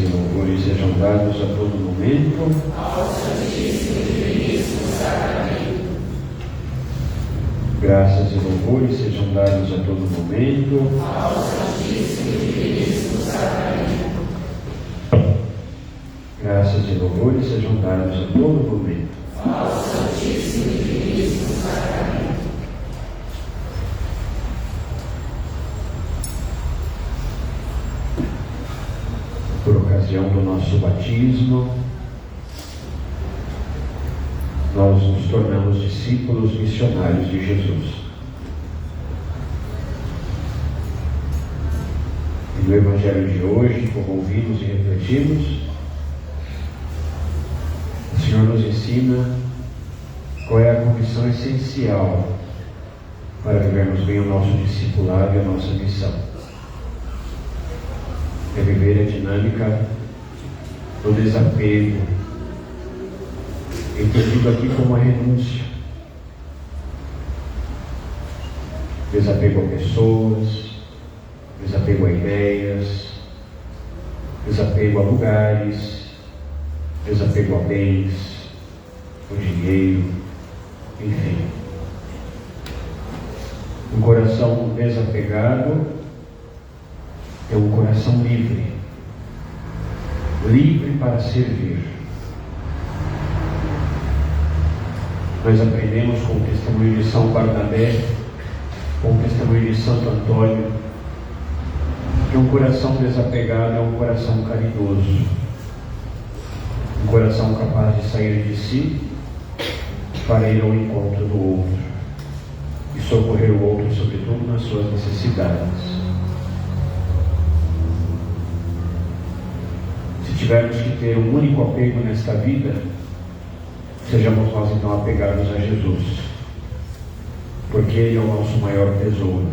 e louvores sejam dados a todo momento ao Santíssimo e Diviníssimo Sacramento. Graças e louvores sejam dados a todo momento ao Santíssimo e Diviníssimo Sacramento. Graças e louvores sejam dados a todo momento ao Santíssimo e Diviníssimo Sacramento. Por ocasião do nosso batismo, nós nos tornamos discípulos missionários de Jesus. E no Evangelho de hoje, como ouvimos e refletimos, o Senhor nos ensina qual é a condição essencial para vivermos bem o nosso discipulado e a nossa missão. É viver a dinâmica do desapego, entendido aqui como a renúncia. Desapego a pessoas, desapego a ideias, desapego a lugares, desapego a bens, o dinheiro, enfim. Um coração desapegado é um coração livre, livre para servir. Nós aprendemos com o testemunho de São Barnabé, com o testemunho de Santo Antônio, que um coração desapegado é um coração caridoso, um coração capaz de sair de si para ir ao encontro do outro e socorrer o outro, sobretudo nas suas necessidades. Se tivermos que ter um único apego nesta vida, sejamos nós então apegados a Jesus, porque Ele é o nosso maior tesouro.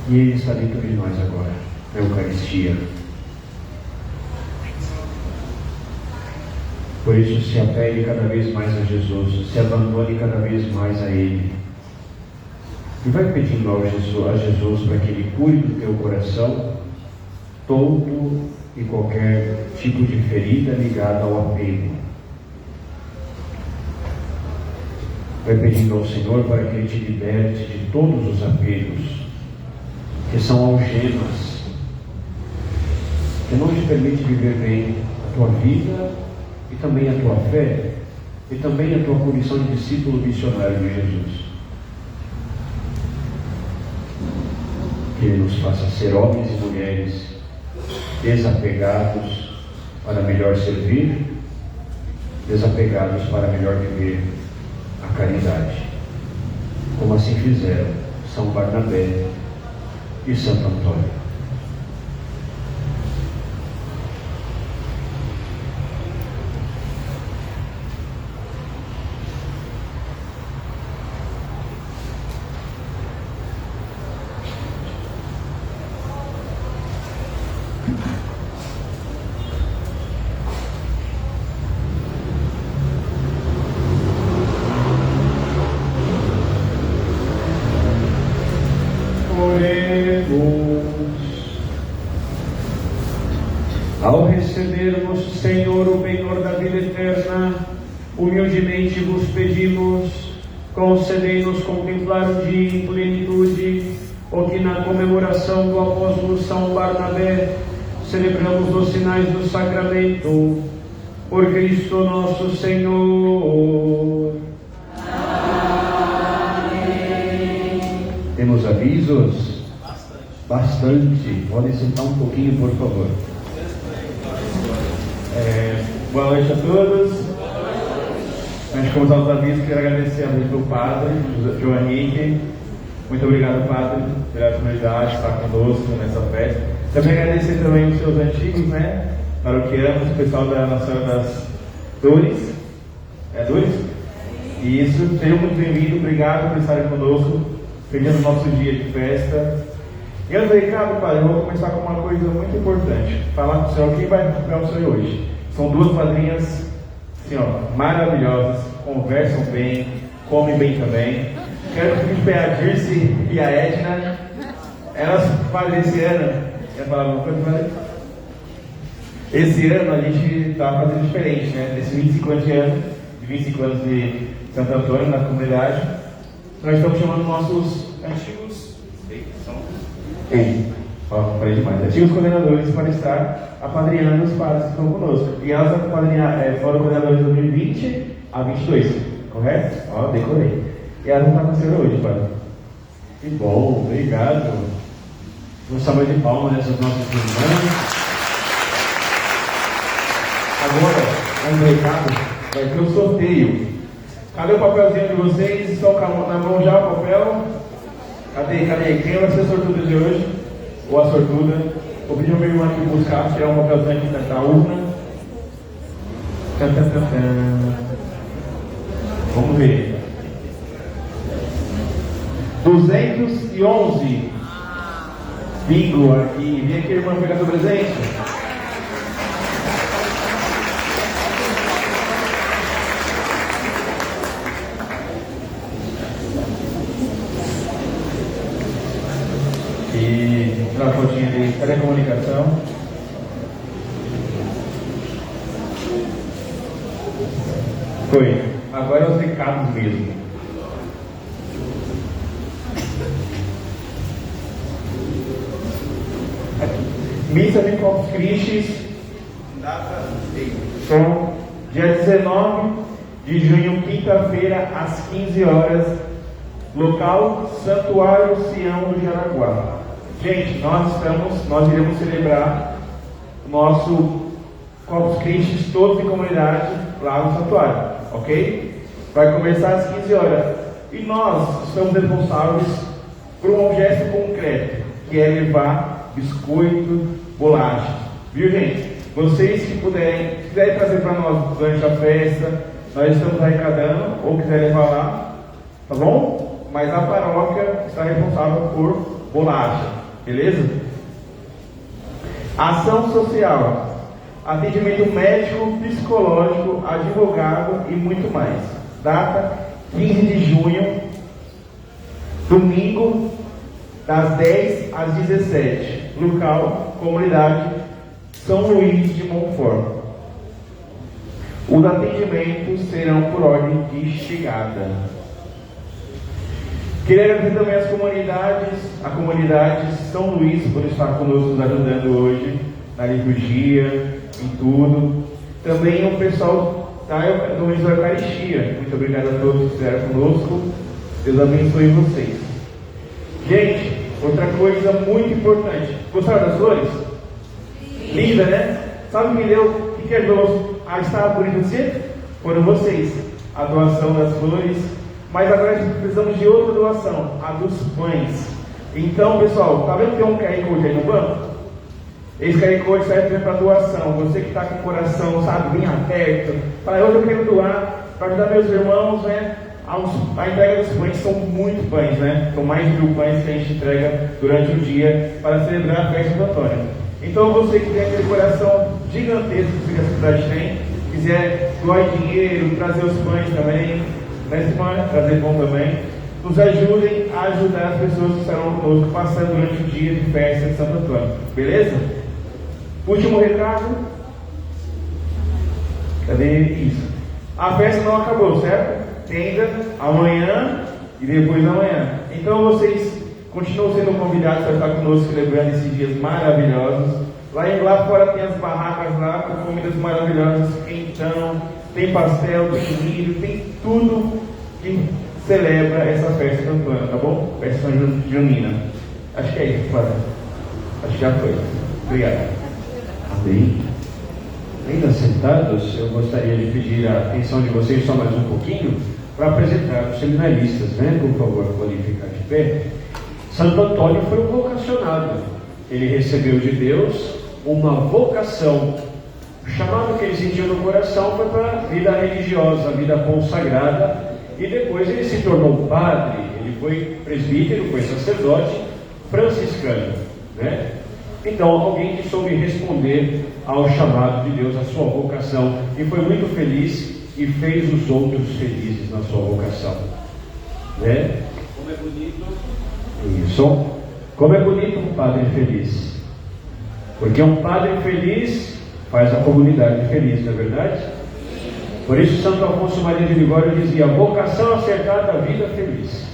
E Ele está dentro de nós agora, na Eucaristia. Por isso, se apegue cada vez mais a Jesus, se abandone cada vez mais a Ele. E vai pedindo a Jesus para que Ele cure do teu coração todo e qualquer tipo de ferida ligada ao apego. Vai pedindo ao Senhor para que Ele te liberte de todos os apegos, que são algemas, que não te permite viver bem a tua vida e também a tua fé e também a tua condição de discípulo missionário de Jesus. Que Ele nos faça ser homens e mulheres desapegados para melhor servir, desapegados para melhor viver a caridade, como assim fizeram São Barnabé e Santo Antônio. Ao recebermos, Senhor, o penhor da vida eterna, humildemente vos pedimos, concedei-nos contemplar o dia em plenitude, o que na comemoração do apóstolo São Barnabé celebramos os sinais do sacramento. Por Cristo nosso Senhor. Amém. Temos avisos? Bastante. Podem sentar um pouquinho, por favor. Boa noite a todos. Antes de começar os avisos, quero agradecer a Deus do Padre, João Henrique. Muito obrigado, Padre, pela disponibilidade de estar conosco nessa festa. Também agradecer também os seus antigos, paroquianos, o pessoal da Nossa Senhora das Dores. É Dores? Isso, sejam muito bem-vindos, obrigado por estarem conosco, feliz no nosso dia de festa. E antes do recado, Padre, eu vou começar com uma coisa muito importante. Falar com o Senhor quem vai acompanhar o Senhor hoje. São duas padrinhas, assim, maravilhosas, conversam bem, comem bem também. Quero pedir para a Dirce e a Edna. Elas fazem esse ano. Quer falar alguma coisa, Padre? Esse ano a gente está fazendo diferente, né? Nesses 25 anos de Santo Antônio na comunidade, nós estamos chamando nossos antigos. Falei demais. Antigos coordenadores para estar apadrinhando os padres que estão conosco. E elas foram coordenadoras de 2020 a 22, correto? Ó, decorei. E elas não estão acontecendo hoje, Padre. Que bom, obrigado. Uma salva de palmas nessas nossas irmãs. Agora, no recado, vai ter o sorteio. Cadê o papelzinho de vocês? Estão na mão já o papel? Cadê? Quem vai ser a sortuda de hoje? Ou a sortuda? Vou pedir ao meu irmão aqui buscar, tirar um papelzinho aqui da urna. Vamos ver. 211. Bingo aqui. Vem aqui, irmão, pegar seu presente. E tirar a fotinha de telecomunicação. Foi. Agora é os recados mesmo. Missa de Corpus Christi, data são dia 19 de junho, quinta-feira, às 15 horas, local Santuário Sião do Jaraguá. Gente, nós iremos celebrar o nosso Corpus Christi todos em comunidade lá no santuário, ok? Vai começar às 15 horas. E nós estamos responsáveis por um gesto concreto, que é levar biscoito, bolacha. Viu, gente? Vocês que quiserem trazer para nós durante a festa, nós estamos arrecadando, ou quiserem levar lá, tá bom? Mas a paróquia está responsável por bolacha, beleza? Ação social, atendimento médico, psicológico, advogado e muito mais. Data 15 de junho, domingo, das 10 às 17. Local, comunidade São Luís de Montfort. Os atendimentos serão por ordem de chegada. Queria agradecer também as comunidades, a comunidade São Luís por estar conosco nos ajudando hoje na liturgia, em tudo. Também o pessoal do Mês da Eucaristia. Muito obrigado a todos que estiveram conosco. Deus abençoe vocês. Gente, outra coisa muito importante. Gostaram das flores? Sim. Linda, né? Sabe quem deu? O que ajudou a estar bonito assim? Foram vocês. A doação das flores. Mas agora precisamos de outra doação, a dos pães. Então, pessoal, tá vendo que tem um QR Code aí no banco? Esse QR Code serve para doação. Você que está com o coração, sabe, bem aberto, fala, hoje eu quero doar para ajudar meus irmãos, né? A entrega dos pães são muito pães, né? São mais de 1000 pães que a gente entrega durante o dia para celebrar a festa do Antônio. Então, você que tem aquele coração gigantesco que a cidade tem, quiser doar dinheiro, trazer os pães também, né, semana, trazer pão também, nos ajudem a ajudar as pessoas que estarão conosco passando durante o dia de festa de Santo Antônio. Beleza? Último recado. Cadê isso? A festa não acabou, certo? Tem ainda amanhã e depois da manhã. Então vocês continuam sendo convidados para estar conosco celebrando esses dias maravilhosos. Lá fora tem as barracas lá com comidas maravilhosas, quentão, tem pastel, tem milho, tem tudo que celebra essa festa de Antônio, tá bom? Festa junina. Acho que é isso, Padre. Acho que já foi. Obrigado. Amém. Ainda sentados, eu gostaria de pedir a atenção de vocês só mais um pouquinho para apresentar os seminaristas, né? Por favor, podem ficar de pé. Santo Antônio foi um vocacionado. Ele recebeu de Deus uma vocação. O chamado que ele sentiu no coração foi para a vida religiosa, a vida consagrada, e depois ele se tornou padre, ele foi presbítero, foi sacerdote franciscano, né? Então, alguém que soube responder ao chamado de Deus, à sua vocação, e foi muito feliz e fez os outros felizes na sua vocação, né? Como é bonito. Isso. Como é bonito um padre feliz, porque um padre feliz faz a comunidade feliz, não é verdade? Por isso Santo Afonso Maria de Ligório dizia: vocação acertada, vida feliz.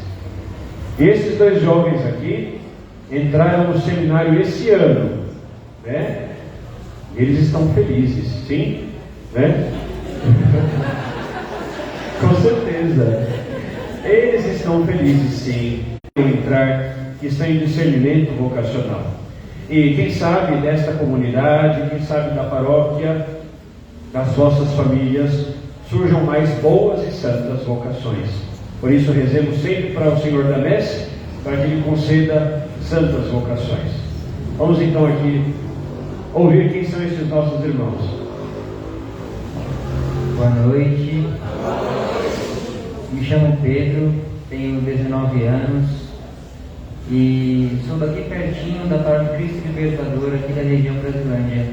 E esses dois jovens aqui entraram no seminário esse ano, né? Eles estão felizes, sim, né? Com certeza, eles estão felizes, sim, em entrar, que estão em discernimento vocacional. E quem sabe desta comunidade, quem sabe da paróquia, das vossas famílias, surjam mais boas e santas vocações. Por isso rezemos sempre para o Senhor da Messe, para que Ele conceda santas vocações. Vamos então aqui ouvir quem são esses nossos irmãos. Boa noite. Me chamo Pedro, tenho 19 anos e sou daqui pertinho da Paróquia Cristo Libertador, aqui da região Brasilândia.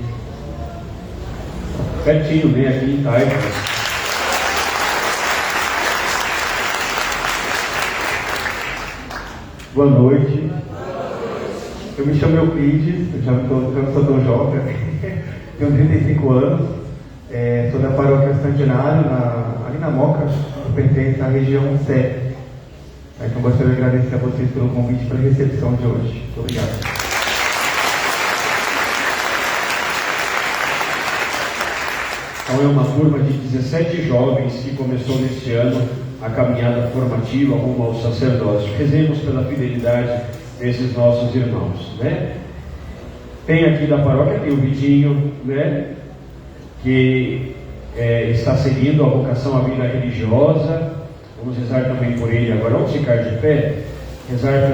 Pertinho, bem aqui em Taipa. Boa noite. Eu me chamo Euclides, eu já não sou tão jovem, tenho 35 anos, sou da Paróquia Santinário, ali na Moca, eu pertenço à região 7. Então gostaria de agradecer a vocês pelo convite para a recepção de hoje. Muito obrigado. Então é uma turma de 17 jovens que começou neste ano a caminhada formativa rumo ao sacerdócio. Rezemos pela fidelidade desses nossos irmãos, né? Tem aqui da paróquia, tem o Vitinho, né? Que está seguindo a vocação à vida religiosa. Vamos rezar também por ele agora. Vamos ficar de pé, rezar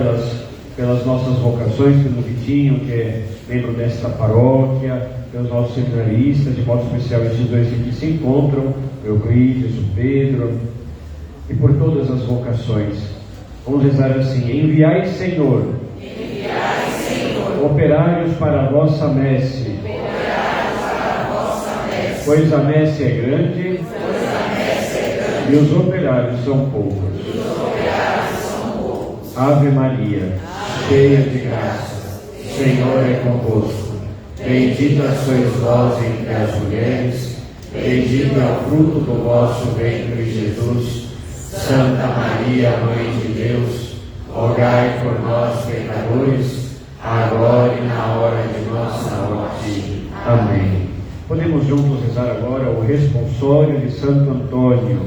pelas nossas vocações, pelo Vitinho, que é membro desta paróquia, pelos nossos seminaristas, de modo especial esses dois que se encontram, o Euclides, o Pedro, e por todas as vocações. Vamos rezar assim: enviai, Senhor, operários para a vossa messe, pois a messe é grande, e os operários são poucos. Ave Maria, cheia de graça, Senhor é convosco. Bendita sois vós entre as mulheres, bendito é o fruto do vosso ventre, Jesus. Santa Maria, Mãe de Deus, rogai por nós, pecadores, agora e na hora de nossa morte. Amém. Podemos juntos rezar agora o responsório de Santo Antônio.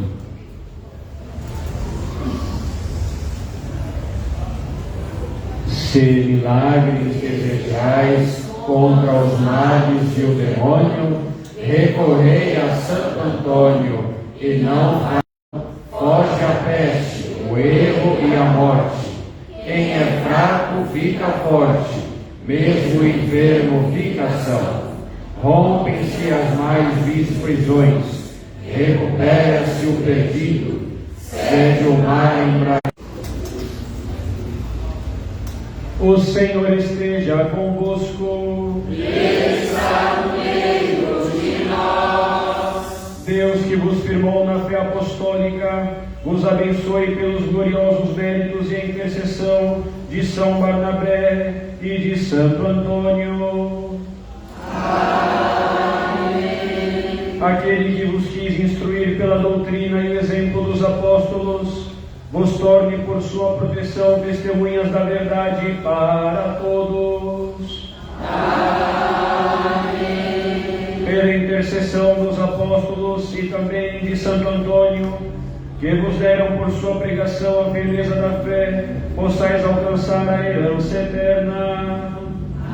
Se milagres desejais contra os males e o demônio, recorrei a Santo Antônio, e não foge a peste, o erro e a morte. Quem é fraco fica forte, mesmo o enfermo fica são. Rompem-se as mais vis prisões, recupera-se o perdido, cede o mar em O Senhor esteja convosco. E Ele está no meio de nós. Deus, que vos firmou na fé apostólica, vos abençoe pelos gloriosos méritos e a intercessão de São Barnabé e de Santo Antônio. Amém. Aquele que vos quis instruir pela doutrina e o exemplo dos apóstolos, vos torne por sua proteção testemunhas da verdade para todos. Amém. Pela intercessão dos apóstolos e também de Santo Antônio, que vos deram por sua pregação a firmeza da fé, possais alcançar a herança eterna.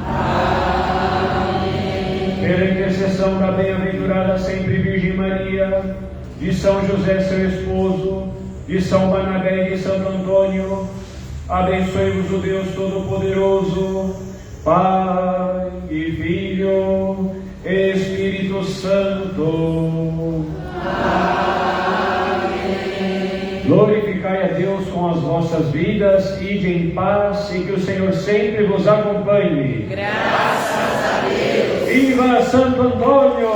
Amém. Pela intercessão da bem-aventurada sempre Virgem Maria, de São José seu esposo, de São Barnabé e de Santo Antônio, abençoe-vos o Deus Todo-Poderoso, Pai e Filho, Espírito Santo. Amém. Glorificai a Deus com as vossas vidas, ide em paz e que o Senhor sempre vos acompanhe. Graças a Deus. Viva Santo Antônio!